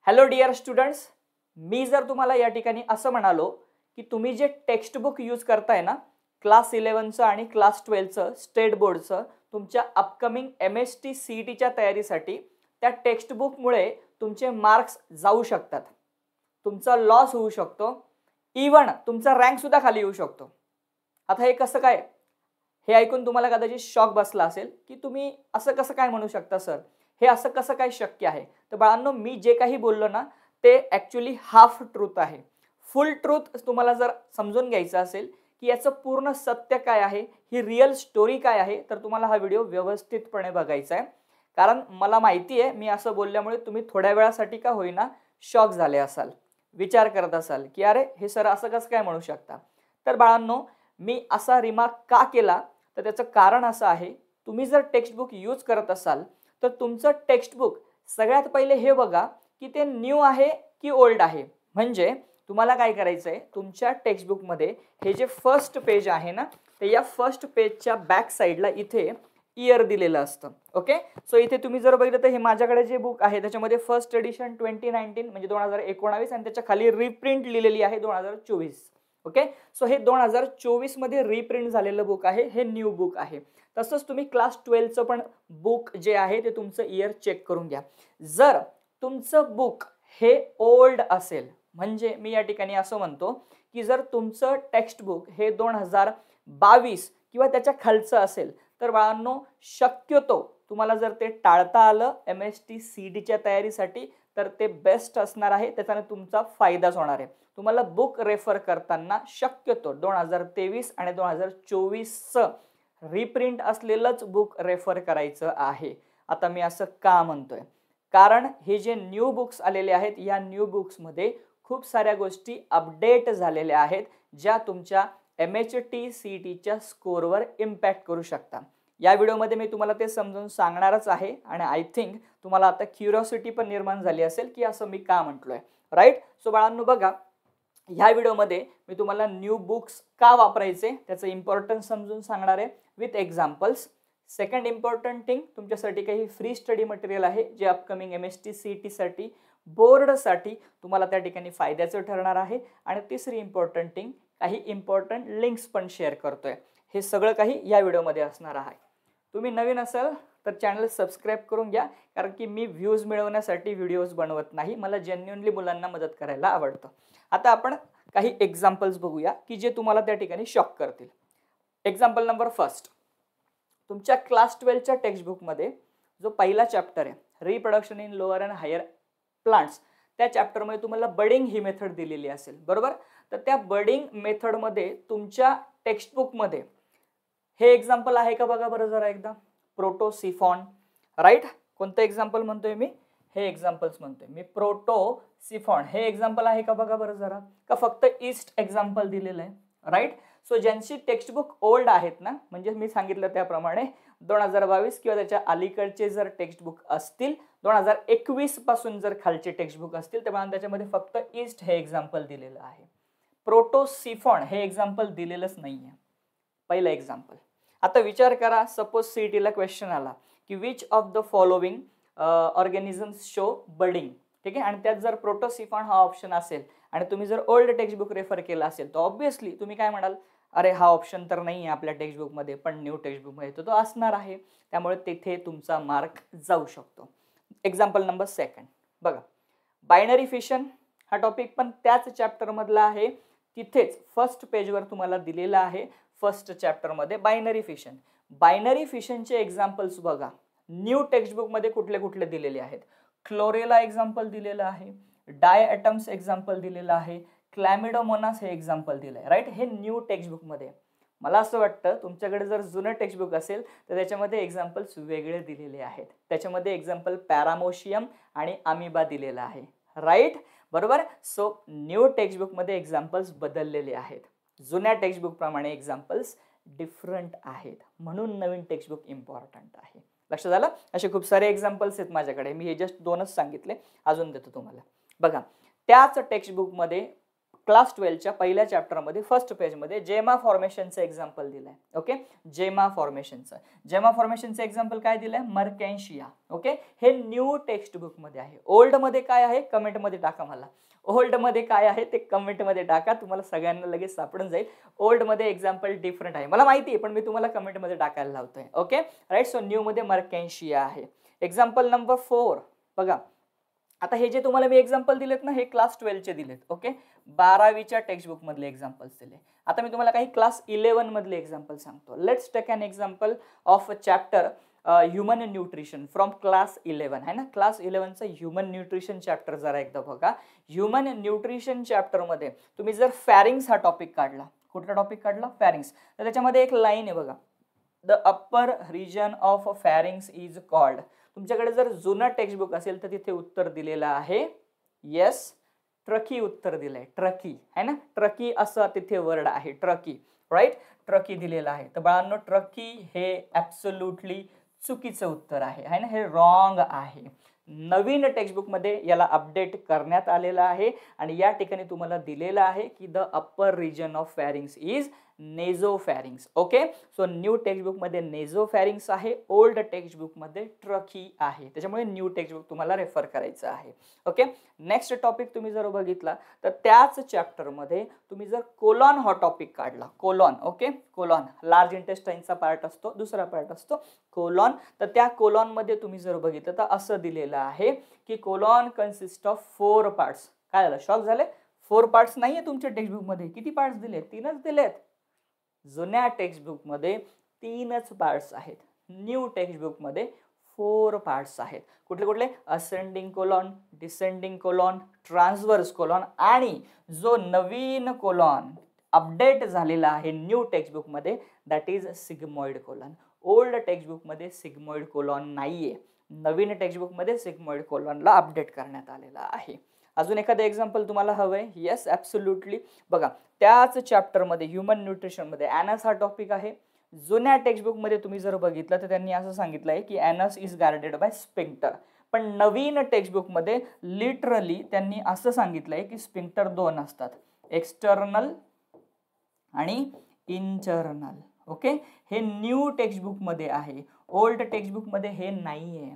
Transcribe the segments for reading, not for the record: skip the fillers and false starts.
Hello dear students, मी जर तुम्हाला या ठिकाणी असं म्हणालो की तुम्ही जे टेक्स्ट बुक यूज करताय ना, क्लास 11चं आणि क्लास 12चं स्टेट बोर्डचं तुमच्या अपकमिंग MST CETच्या तयारीसाठी त्या टेक्स्ट बुकमुळे तुमचे मार्क्स जाऊ शकतात, तुमचा लॉस होऊ शकतो, इवन तुमचा रँक सुद्धा खाली येऊ शकतो. आता हे कसं काय? हे ऐकून तुम्हाला कदाचित शॉक बसला असेल की तुम्ही असं कसं काय म्हणू शकता सर, हे असं कसं काय शक्य आहे? तर बाळांनो, मी जे काही बोललो ना ते ॲक्च्युली हाफ ट्रूथ आहे. फुल ट्रूथ तुम्हाला जर समजून घ्यायचं असेल की याचं पूर्ण सत्य काय आहे, ही रिअल स्टोरी काय आहे, तर तुम्हाला हा व्हिडिओ व्यवस्थितपणे बघायचा आहे. कारण मला माहिती आहे मी असं बोलल्यामुळे तुम्ही थोड्या वेळासाठी का होईना शॉक झाले असाल, विचार करत असाल की अरे हे सर असं कसं काय म्हणू शकता. तर बाळांनो, मी असा रिमार्क का केला तर त्याचं कारण असं आहे, तुम्ही जर टेक्स्ट बुक यूज करत असाल तर तुमचं टेक्स्ट बुक सगळ्यात पहिले हे बघा की ते न्यू आहे की ओल्ड आहे. म्हणजे तुम्हाला काय करायचं आहे, तुमच्या टेक्स्ट बुकमध्ये हे जे फर्स्ट पेज आहे ना, ते या फर्स्ट पेजच्या बॅक साईडला इथे इयर दिलेलं असतं. ओके, सो इथे तुम्ही जर बघितलं तर हे माझ्याकडे जे बुक आहे त्याच्यामध्ये फर्स्ट एडिशन 2019 म्हणजे 2019 आणि त्याच्या खाली रिप्रिंट लिहिलेली आहे 2024. ओके, सो हे 2024 मध्ये रिप्रिंट झालेलं बुक आहे, हे न्यू बुक आहे. तसंच तुम्ही क्लास 12चं पण बुक जे आहे ते तुमचं इयर चेक करून घ्या. जर तुमचं बुक हे ओल्ड असेल, म्हणजे मी या ठिकाणी असं म्हणतो की जर तुमचं टेक्स्ट बुक हे 2022 किंवा त्याच्या खालचं असेल तर बाळांनो, शक्यतो तुम्हाला जर ते टाळता आलं MST CETच्या तयारीसाठी तर ते बेस्ट असणार आहे. त्याच्याने तुमचा फायदाच होणार आहे. तुम्हाला बुक रेफर करताना शक्यतो 2023 आणि 2024चं रिप्रिंट असलेलंच बुक रेफर करायचं आहे. आता मी असं का म्हणतोय, कारण हे जे न्यू बुक्स आलेले आहेत या न्यू बुक्समध्ये खूप साऱ्या गोष्टी अपडेट झालेल्या आहेत ज्या तुमच्या MHT CETच्या स्कोरवर इम्पॅक्ट करू शकतात. या व्हिडिओमध्ये मी तुम्हाला ते समजून सांगणारच आहे आणि आय थिंक तुम्हाला आता क्युरिओसिटी पण निर्माण झाली असेल की असं मी का म्हटलोय, राईट? सो बाळांनो बघा, ह्या व्हिडिओमध्ये मी तुम्हाला न्यू बुक्स का वापरायचे त्याचं इम्पॉर्टन्स समजून सांगणार आहे with examples. Second important thing, तुमच्यासाठी काही फ्री स्टडी मटेरियल आहे जे अपकमिंग MST CETसाठी बोर्डसाठी तुम्हाला त्या ठिकाणी फायद्याचं ठरणार आहे. आणि तिसरी इम्पॉर्टंट थिंग, काही इम्पॉर्टंट लिंक्स पण शेअर करतोय. हे सगळं काही या व्हिडिओमध्ये असणार आहे. तुम्ही नवीन असाल तर चॅनल सबस्क्राईब करून घ्या, कारण की मी व्ह्यूज मिळवण्यासाठी व्हिडिओज बनवत नाही, मला जेन्युइनली मुलांना मदत करायला आवडतं. आता आपण काही एक्झाम्पल्स बघूया की जे तुम्हाला त्या ठिकाणी शॉक करतील. एक्झाम्पल नंबर फर्स्ट, तुमच्या क्लास 12च्या टेक्स्ट बुकमध्ये जो पहिला चॅप्टर आहे reproduction in lower and higher plants, त्या चॅप्टरमध्ये तुम्हाला बडिंग ही मेथड दिलेली असेल, बरोबर? तर त्या बडिंग मेथडमध्ये तुमच्या टेक्स्ट बुकमध्ये हे एक्झाम्पल आहे का बघा बरं जरा एकदा. प्रोटोसिफॉन, राईट? कोणतं एक्झाम्पल म्हणतोय मी? हे एक्झाम्पल्स म्हणतोय मी. प्रोटोसिफॉन हे एक्झाम्पल आहे का बघा बरं जरा, का फक्त ईस्ट एक्झाम्पल दिलेलं आहे, राईट? सो ज्यांची टेक्स्ट बुक ओल्ड आहेत ना, म्हणजे मी सांगितलं त्याप्रमाणे 2022 किंवा त्याच्या अलीकडचे जर टेक्स्ट बुक असतील, 2021 पासून जर खालचे टेक्स्ट बुक असतील, तर त्याच्यामध्ये फक्त ईस्ट हे एक्झाम्पल दिलेलं आहे. प्रोटोसिफॉन हे एक्झाम्पल दिलेलंच नाहीये, पहिलं एक्झाम्पल. आता विचार करा, सपोज CETला क्वेश्चन आला की which of the following organisms show budding, ठीक आहे, आणि त्यात जर प्रोटोसिफॉन हा ऑप्शन असेल आणि तुम्ही जर ओल्ड टेक्स्ट बुक रेफर केला असेल तर ऑब्व्हियसली तुम्ही काय म्हणाल, अरे हा ऑप्शन तर नाही आहे आपल्या टेक्स्ट बुकमध्ये, पण न्यू टेक्स्ट बुकमध्ये तो असणार आहे, त्यामुळे तिथे तुमचा मार्क जाऊ शकतो. एक्झाम्पल नंबर सेकंड बघा, बायनरी फिशन हा टॉपिक पण त्याच चॅप्टरमधला आहे. तिथेच फर्स्ट पेजवर तुम्हाला दिलेला आहे, फर्स्ट चॅप्टरमध्ये बायनरी फिशन. बायनरी फिशनचे एक्झाम्पल्स बघा न्यू टेक्स्ट बुकमध्ये कुठले कुठले दिलेले आहेत. क्लोरेला एक्झाम्पल दिलेलं आहे, डाय ॲटम्स एक्झाम्पल दिलेलं आहे, क्लॅमिडोमोनास हे एक्झाम्पल दिलं आहे, राईट? हे न्यू टेक्स्ट बुकमध्ये. मला असं वाटतं तुमच्याकडे जर जुनं टेक्स्ट बुक असेल तर त्याच्यामध्ये एक्झाम्पल्स वेगळे दिलेले आहेत. त्याच्यामध्ये एक्झाम्पल पॅरामोशियम आणि अमिबा दिलेला आहे, राईट? बरोबर. सो न्यू टेक्स्ट बुकमध्ये एक्झाम्पल्स बदललेले आहेत, जुन्या टेक्स्ट बुक प्रमाणे एक्झाम्पल्स डिफरंट आहेत, म्हणून नवीन टेक्स्ट बुक इम्पॉर्टंट आहे. लक्षात झालं? असे खूप सारे एक्झाम्पल्स आहेत माझ्याकडे, मी हे जस्ट 2च सांगितले, अजून देतो तुम्हाला. बघा, त्याच टेक्स्ट बुकमध्ये क्लास 12च्या पहिल्या चॅप्टरमध्ये फर्स्ट पेजमध्ये जेमा फॉर्मेशनचं एक्झाम्पल दिलंय. ओके, जेमा फॉर्मेशनचं एक्झाम्पल काय दिलंय? मर्कॅन्शिया. ओके, हे न्यू टेक्स्ट बुक मध्ये आहे. ओल्ड मध्ये काय आहे कमेंट मध्ये टाका मला. ओल्ड मध्ये काय आहे ते कमेंट मध्ये टाका, तुम्हाला सगळ्यांना लगेच सापडून जाईल. ओल्ड मध्ये एक्झाम्पल डिफरंट आहे मला माहिती आहे, पण मी तुम्हाला कमेंट मध्ये टाकायला लावतोय. Okay right. सो न्यू मध्ये मर्कॅन्शिया आहे. एक्झाम्पल नंबर 4 बघा. आता हे जे तुम्हाला मी एक्झाम्पल दिलेत ना, हे क्लास 12चे दिलेत. ओके, 12वीच्या टेक्स्ट बुक मधले एक्झाम्पल्स दिले. आता मी तुम्हाला काही क्लास 11 मधले एक्झाम्पल सांगतो. Let's take an example of a chapter human nutrition from class 11 है ना. क्लास 11चा ह्युमन न्यूट्रिशन चॅप्टर जरा एकदा बघा. ह्युमन न्यूट्रिशन चॅप्टर मध्ये तुम्ही जर फॅरिंग्स हा टॉपिक काढला, कुठला टॉपिक काढला? फॅरिंग्स. तर त्याच्यामध्ये एक लाईन आहे बघा, the upper region of pharynx is called. तुमच्याकडे जर जुना टेक्स्ट बुक असेल तर तिथे उत्तर दिलेलं आहे येस ट्रकी उत्तर दिलंय. ट्रकी है ना, ट्रकी असं तिथे वर्ड आहे, ट्रकी. राईट, ट्रकी दिलेला आहे. तर बाळांनो ट्रकी हे ऍब्सोल्युटली चुकीचं उत्तर आहे ना, हे रॉंग आहे. नवीन टेक्स्टबुक मध्ये याला अपडेट करण्यात आलेलं आहे आणि या ठिकाणी तुम्हाला दिलेलं आहे की the upper region of pharynx is nasopharynx. Okay, so new textbook मध्ये नेझोफॅरिंग्स आहे, ओल्ड टेक्स्टबुक मध्ये ट्रकी आहे. त्याच्यामुळे न्यू टेक्स्टबुक तुम्हाला रेफर करायचं आहे. ओके, नेक्स्ट टॉपिक तुम्ही जर बघितला तर त्याच चॅप्टर मध्ये तुम्ही जर कोलॉन हा टॉपिक काढला, कोलॉन. ओके, कोलॉन लार्ज इंटेस्टाइनचा पार्ट असतो, दुसरा पार्ट असतो कोलॉन. तर त्या कोलॉन मध्ये तुम्ही जर बघितलं तर असं दिलेलं आहे की कोलॉन कन्सिस्ट ऑफ 4 पार्ट्स. काय झालं, शॉक झाले? 4 पार्ट्स नाहीये तुमच्या टेक्स्टबुक मध्ये. किती पार्ट्स दिले? 3च दिलेत. जुन्या टेक्स्टबुक मध्ये 3च पार्ट्स आहेत. न्यू टेक्स्टबुक मध्ये 4 पार्ट्स आहेत. कुठले कुठले? Ascending colon, descending colon, transverse colon आणि जो नवीन कोलॉन अपडेट झालेला आहे न्यू टेक्स्टबुक मध्ये that is sigmoid colon. Old textbook मध्ये सिग्मॉइड कोलॉन नाहीये, नवीन टेक्स्टबुक मध्ये सिग्मॉइड कोलॉनला अपडेट करण्यात आलेला आहे. अजून एखादं एक्झाम्पल तुम्हाला हवंय? Yes absolutely. बघा, त्याच चॅप्टर मध्ये ह्युमन न्यूट्रिशन मध्ये ॲनस हा टॉपिक आहे. जुन्या टेक्स्टबुक मध्ये तुम्ही जर बघितलं तर त्यांनी असं सांगितलंय की anus is guarded by sphincter. पण नवीन टेक्स्टबुक मध्ये लिटरली त्यांनी असं सांगितलंय की स्पिंक्टर 2 असतात, एक्सटर्नल आणि इंटरनल. ओके, हे न्यू टेक्स्टबुक मध्ये आहे, ओल्ड टेक्स्टबुक मध्ये हे नाहीये.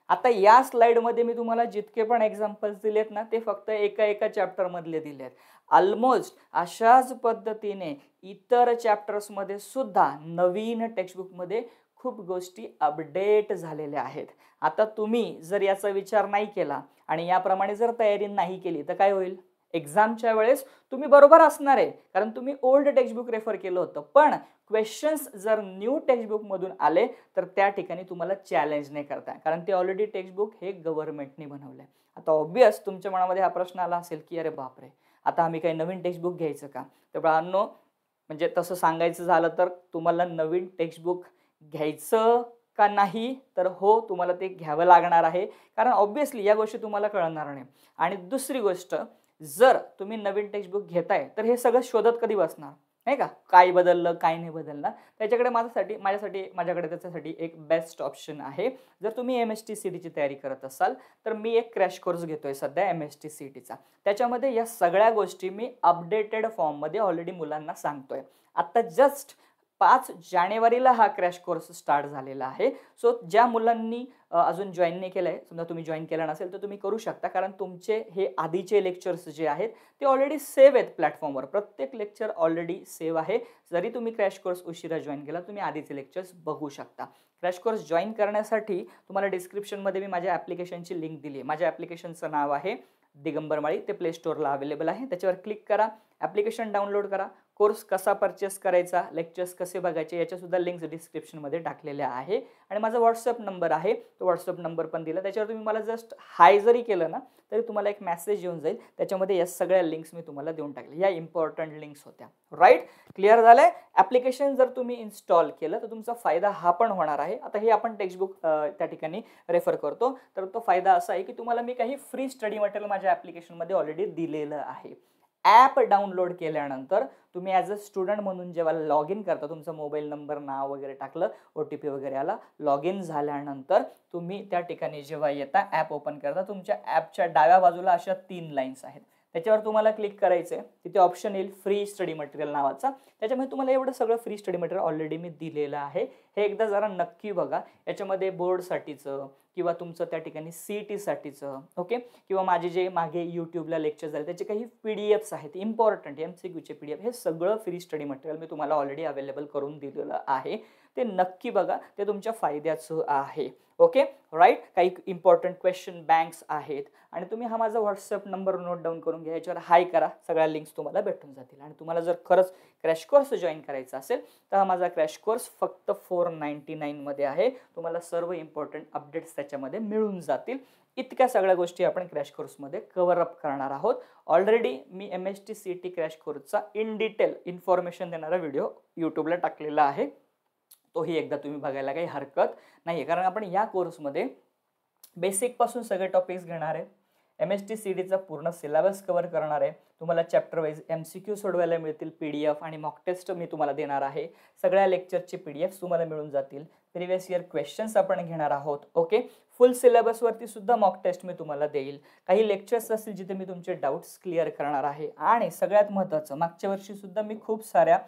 आता या स्लाइड मध्ये मी तुम्हाला जितके पण एक्झाम्पल्स दिलेत ना ते फक्त एका चॅप्टर मधले दिलेत. ऑलमोस्ट अशाच पद्धतीने इतर चॅप्टर्स मध्ये सुद्धा नवीन टेक्स्टबुक मध्ये खूप गोष्टी अपडेट झालेल्या आहेत. आता तुम्ही जर याचा विचार नाही केला आणि याप्रमाणे जर तयारी नाही केली तर काय होईल? एक्झामच्या वेळेस तुम्ही बरोबर असणार आहे कारण तुम्ही ओल्ड टेक्स्टबुक रेफर केलं होतं, पण क्वेश्चन्स जर न्यू टेक्स्टबुक मधून आले तर त्या ठिकाणी तुम्हाला चॅलेंज नाही करताय कारण ते ऑलरेडी टेक्स्टबुक हे गव्हर्नमेंटने बनवलंय. आता ऑब्वियस तुमच्या मनामध्ये हा प्रश्न आला असेल की अरे बापरे, आता आम्ही काही नवीन टेक्स्टबुक घ्यायचं का? तर बाळांनो, म्हणजे तसं सांगायचं झालं तर तुम्हाला नवीन टेक्स्टबुक घ्यायचं का नाही? तर हो, तुम्हाला ते घ्यावं लागणार आहे कारण ऑब्वियसली या गोष्टी तुम्हाला कळणार नाही. आणि दुसरी गोष्ट, जर तुम्ही नवीन टेक्स्टबुक घेताय तर हे सगळं शोधत कधी बसणार नाही का, काय बदललं काय नाही बदललं. त्याच्याकडे माझ्याकडे त्याच्यासाठी एक बेस्ट ऑप्शन आहे. जर तुम्ही MST CET ची तयारी करत असाल तर मी एक क्रॅश कोर्स घेतोय सध्या MST CET चा. त्याच्यामध्ये या सगळ्या गोष्टी मी अपडेटेड फॉर्म मध्ये ऑलरेडी मुलांना सांगतोय. आता जस्ट 5 जानेवारीला हा क्रॅश कोर्स स्टार्ट झालेला आहे. सो ज्या मुलांनी अजून जॉईन नाही केलंय, समजा तुम्ही जॉईन केलं नसेल तर तुम्ही करू शकता कारण तुमचे हे आधीचे लेक्चर्स जे आहेत ते ऑलरेडी सेव्ह आहेत प्लॅटफॉर्मवर. प्रत्येक लेक्चर ऑलरेडी सेव्ह आहे. जरी तुम्ही क्रॅश कोर्स उशिरा जॉईन केला तुम्ही आधीचे लेक्चर्स बघू शकता. क्रॅश कोर्स जॉईन करण्यासाठी तुम्हाला डिस्क्रिप्शनमध्ये मी माझ्या ॲप्लिकेशनची लिंक दिली आहे. माझ्या ॲप्लिकेशनचं नाव आहे दिगंबर माळी, ते प्ले स्टोअरला अवेलेबल आहे. त्याच्यावर क्लिक करा, ॲप्लिकेशन डाउनलोड करा. कोर्स कसा परचेस करायचा, लेक्चर्स कसे बघायचे याच्या सुद्धा लिंक्स डिस्क्रिप्शनमध्ये टाकलेल्या आहे. आणि माझा व्हॉट्सअप नंबर आहे, तो व्हॉट्सअप नंबर पण दिला. त्याच्यावर तुम्ही मला जस्ट हाय जरी केलं ना तरी तुम्हाला एक मेसेज येऊन जाईल. त्याच्यामध्ये या सगळ्या लिंक्स मी तुम्हाला देऊन टाकले. या इम्पॉर्टंट लिंक्स होत्या. राईट, क्लिअर झालंय? ॲप्लिकेशन जर तुम्ही इन्स्टॉल केलं तर तुमचा फायदा हा पण होणार आहे. आता हे आपण टेक्स्टबुक त्या ठिकाणी रेफर करतो तर तो फायदा असा आहे की तुम्हाला मी काही फ्री स्टडी मटेरियल माझ्या ॲप्लिकेशनमध्ये ऑलरेडी दिलेलं आहे. ॲप डाउनलोड केल्यानंतर तुम्ही ॲज अ स्टुडंट म्हणून जेव्हा लॉग इन करता, तुमचा मोबाईल नंबर नाव वगैरे टाकलं, OTP वगैरे आला, लॉग इन झाल्यानंतर तुम्ही त्या ठिकाणी जेव्हा येता ॲप ओपन करता, तुमच्या ॲपच्या डाव्या बाजूला अशा 3 लाईन्स आहेत. त्याच्यावर तुम्हाला क्लिक करायचं आहे. तिथे ऑप्शन येईल फ्री स्टडी मटेरियल नावाचा. त्याच्यामध्ये तुम्हाला एवढं सगळं फ्री स्टडी मटेरियल ऑलरेडी मी दिलेलं आहे. हे एकदा जरा नक्की बघा. याच्यामध्ये बोर्डसाठीचं किंवा तुमचं त्या ठिकाणी CET-साठीचं ओके, किंवा माझे जे मागे यूट्यूबला लेक्चर झाले त्याचे काही PDFs आहेत इम्पॉर्टंट MCQचे PDF, हे सगळं फ्री स्टडी मटेरियल मी तुम्हाला ऑलरेडी अवेलेबल करून दिलेलं आहे. ते नक्की बघा, ते तुमच्या फायद्याचं आहे. Okay right. काही इम्पॉर्टंट क्वेश्चन बँक्स आहेत आणि तुम्ही हा माझा व्हॉट्सअप नंबर नोट डाऊन करून घ्या. याच्यावर हाय करा, सगळ्या लिंक्स तुम्हाला भेटून जातील. आणि तुम्हाला जर खरंच क्रॅश कोर्स जॉईन करायचा असेल तर हा माझा क्रॅश कोर्स फक्त 499 मध्ये आहे. तुम्हाला सर्व इम्पॉर्टंट अपडेट्स त्याच्यामध्ये मिळून जातील. इतक्या सगळ्या गोष्टी आपण क्रॅश कोर्समध्ये कव्हर अप करणार आहोत. ऑलरेडी मी MST CET क्रॅश कोर्सचा इन डिटेल इन्फॉर्मेशन देणारा व्हिडिओ यूट्यूबला टाकलेला आहे. तोही एकदा तुम्ही बघायला काही हरकत नाही आहे, कारण आपण या कोर्समध्ये बेसिकपासून सगळे टॉपिक्स घेणार आहे. MST CETचा पूर्ण सिलेबस कव्हर करणार आहे. तुम्हाला चॅप्टर वाईज MCQ सोडवायला मिळतील, PDF आणि मॉक टेस्ट मी तुम्हाला देणार आहे. सगळ्या लेक्चरचे PDFs तुम्हाला मिळून जातील. प्रिव्हियस इयर क्वेश्चन्स आपण घेणार आहोत. ओके, फुल सिलेबसवरती सुद्धा मॉक टेस्ट मी तुम्हाला देईल. काही लेक्चर्स असतील जिथे मी तुमचे डाऊट्स क्लिअर करणार आहे. आणि सगळ्यात महत्त्वाचं, मागच्या वर्षी सुद्धा मी खूप साऱ्या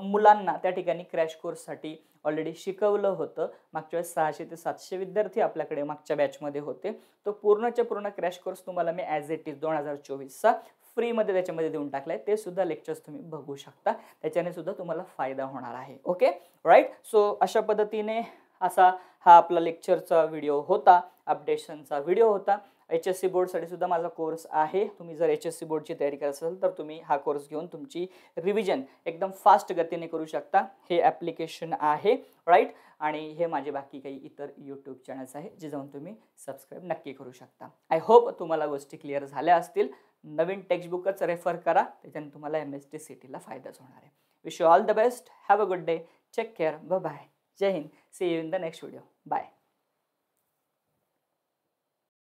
मुलांना त्या ठिकाणी क्रॅश कोर्ससाठी ऑलरेडी शिकवलं होतं. मागच्या वेळेस 600 ते 700 विद्यार्थी आपल्याकडे मागच्या बॅचमध्ये होते. तो पूर्णच्या पूर्ण क्रॅश कोर्स तुम्हाला मी ॲज इट इज 2024चा फ्रीमध्ये त्याच्यामध्ये देऊन टाकलाय. ते सुद्धा लेक्चर्स तुम्ही बघू शकता, त्याच्याने सुद्धा तुम्हाला फायदा होणार आहे. Okay right. सो अशा पद्धतीने असा हा आपला लेक्चरचा व्हिडिओ होता, अपडेशनचा व्हिडिओ होता. HSC बोर्डसाठी सुद्धा माझा कोर्स आहे. तुम्ही जर HSC बोर्डची तयारी करत असाल तर तुम्ही हा कोर्स घेऊन तुमची रिव्हिजन एकदम फास्ट गतीने करू शकता. हे ॲप्लिकेशन आहे राईट. आणि हे माझे बाकी काही इतर यूट्यूब चॅनल्स आहे जे जाऊन तुम्ही सबस्क्राईब नक्की करू शकता. आय होप तुम्हाला गोष्टी क्लिअर झाल्या असतील. नवीन टेक्स्टबुकच रेफर करा, त्याच्याने तुम्हाला MST CETला फायदाच होणार आहे. Wish you all the best. Have a good day. Take care. Bye bye. Jai Hind. See you in the next video. Bye.